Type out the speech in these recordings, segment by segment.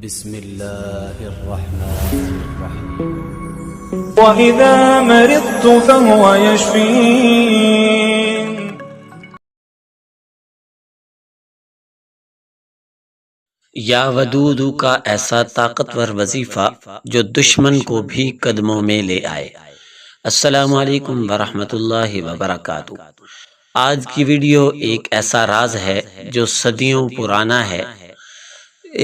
بسم اللہ الرحمن الرحیم وَإِذَا مَرِضْتُ فَهُوَ يَشْفِينِ۔ یا ودودو کا ایسا طاقتور وظیفہ جو دشمن کو بھی قدموں میں لے آئے۔ السلام علیکم ورحمۃ اللہ وبرکاتہ۔ آج کی ویڈیو ایک ایسا راز ہے جو صدیوں پرانا ہے،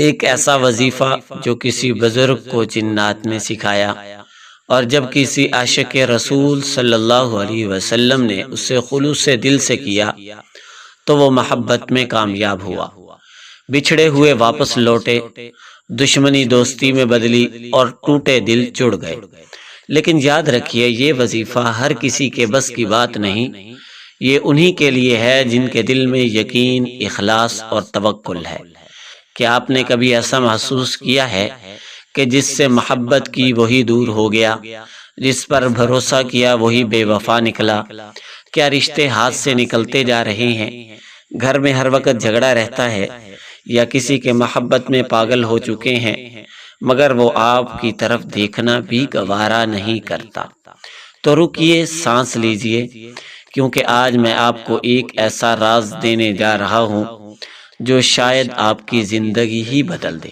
ایک ایسا وظیفہ جو کسی بزرگ کو جنات نے سکھایا، اور جب کسی عاشق رسول صلی اللہ علیہ وسلم نے اسے خلوص دل سے کیا تو وہ محبت میں کامیاب ہوا، بچھڑے ہوئے واپس لوٹے، دشمنی دوستی میں بدلی اور ٹوٹے دل جڑ گئے۔ لیکن یاد رکھیے، یہ وظیفہ ہر کسی کے بس کی بات نہیں، یہ انہی کے لیے ہے جن کے دل میں یقین، اخلاص اور توکل ہے۔ کیا آپ نے کبھی ایسا محسوس کیا ہے کہ جس سے محبت کی وہی دور ہو گیا، جس پر بھروسہ کیا وہی بے وفا نکلا؟ کیا رشتے ہاتھ سے نکلتے جا رہے ہیں؟ گھر میں ہر وقت جھگڑا رہتا ہے، یا کسی کے محبت میں پاگل ہو چکے ہیں مگر وہ آپ کی طرف دیکھنا بھی گوارا نہیں کرتا؟ تو رکیے، سانس لیجئے، کیونکہ آج میں آپ کو ایک ایسا راز دینے جا رہا ہوں جو شاید آپ کی زندگی ہی بدل دے۔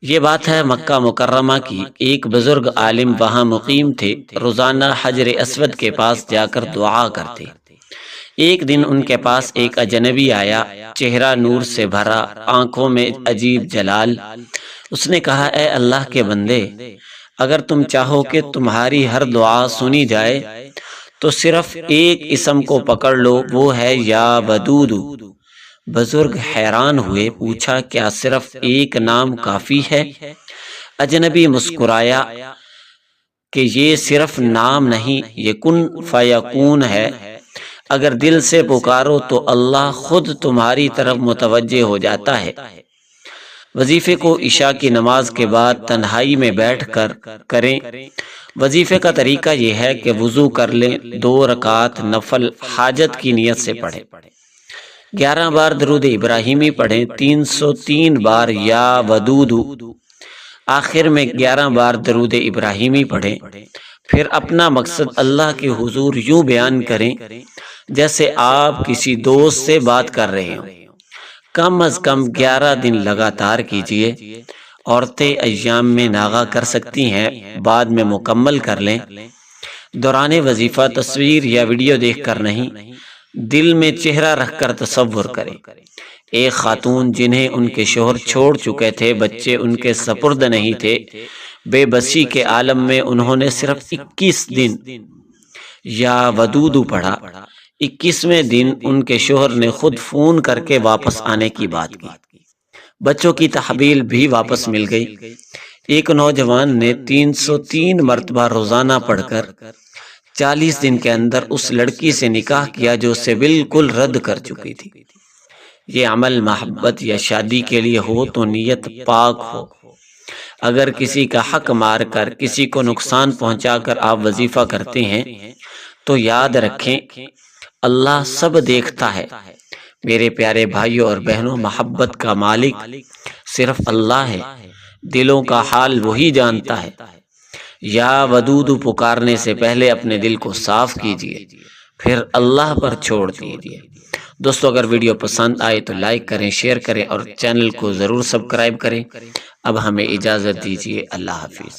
یہ بات ہے مکہ مکرمہ کی۔ ایک بزرگ عالم وہاں مقیم تھے، روزانہ حجر اسود کے پاس جا کر دعا کرتے۔ ایک دن ان کے پاس ایک اجنبی آیا، چہرہ نور سے بھرا، آنکھوں میں عجیب جلال۔ اس نے کہا، اے اللہ کے بندے، اگر تم چاہو کہ تمہاری ہر دعا سنی جائے تو صرف ایک اسم کو پکڑ لو، وہ ہے یا ودود۔ بزرگ حیران ہوئے، پوچھا، کیا صرف ایک نام کافی ہے؟ اجنبی مسکرایا کہ یہ صرف نام نہیں، یہ کن فیکون ہے۔ اگر دل سے پکارو تو اللہ خود تمہاری طرف متوجہ ہو جاتا ہے۔ وظیفے کو عشاء کی نماز کے بعد تنہائی میں بیٹھ کر کریں۔ وظیفے کا طریقہ یہ ہے کہ وضو کر لیں، 2 رکعت نفل حاجت کی نیت سے پڑھیں، 11 بار درود ابراہیمی پڑھیں، 303 بار یا ودود، آخر میں 11 بار درود ابراہیمی پڑھیں۔ پھر اپنا مقصد اللہ کے حضور یوں بیان کریں جیسے آپ کسی دوست سے بات کر رہے ہوں۔ کم از کم 11 دن لگاتار کیجیے۔ عورتیں ایام میں ناغہ کر سکتی ہیں، بعد میں مکمل کر لیں۔ دوران وظیفہ تصویر یا ویڈیو دیکھ کر نہیں، دل میں چہرہ رکھ کر تصور کریں۔ ایک خاتون جنہیں ان کے شوہر چھوڑ چکے تھے، بچے ان کے سپرد نہیں تھے، بے بسی کے عالم میں انہوں نے صرف 21 دن یا ودود پڑھا۔ 21ویں دن ان کے شوہر نے خود فون کر کے واپس آنے کی بات کی۔ بچوں کی تحویل بھی واپس مل گئی۔ ایک نوجوان نے 303 مرتبہ روزانہ پڑھ کر 40 دن کے اندر اس لڑکی سے نکاح کیا جو اسے بالکل رد کر چکی تھی۔ یہ عمل محبت یا شادی کے لیے ہو تو نیت پاک ہو۔ اگر کسی کا حق مار کر، کسی کو نقصان پہنچا کر آپ وظیفہ کرتے ہیں تو یاد رکھیں، اللہ سب دیکھتا ہے۔ میرے پیارے بھائیوں اور بہنوں، محبت کا مالک صرف اللہ ہے، دلوں کا حال وہی جانتا ہے۔ یا ودود پکارنے سے پہلے اپنے دل کو صاف کیجیے، پھر اللہ پر چھوڑ دیجیے۔ دوستو، اگر ویڈیو پسند آئے تو لائک کریں، شیئر کریں اور چینل کو ضرور سبسکرائب کریں۔ اب ہمیں اجازت دیجیے، اللہ حافظ۔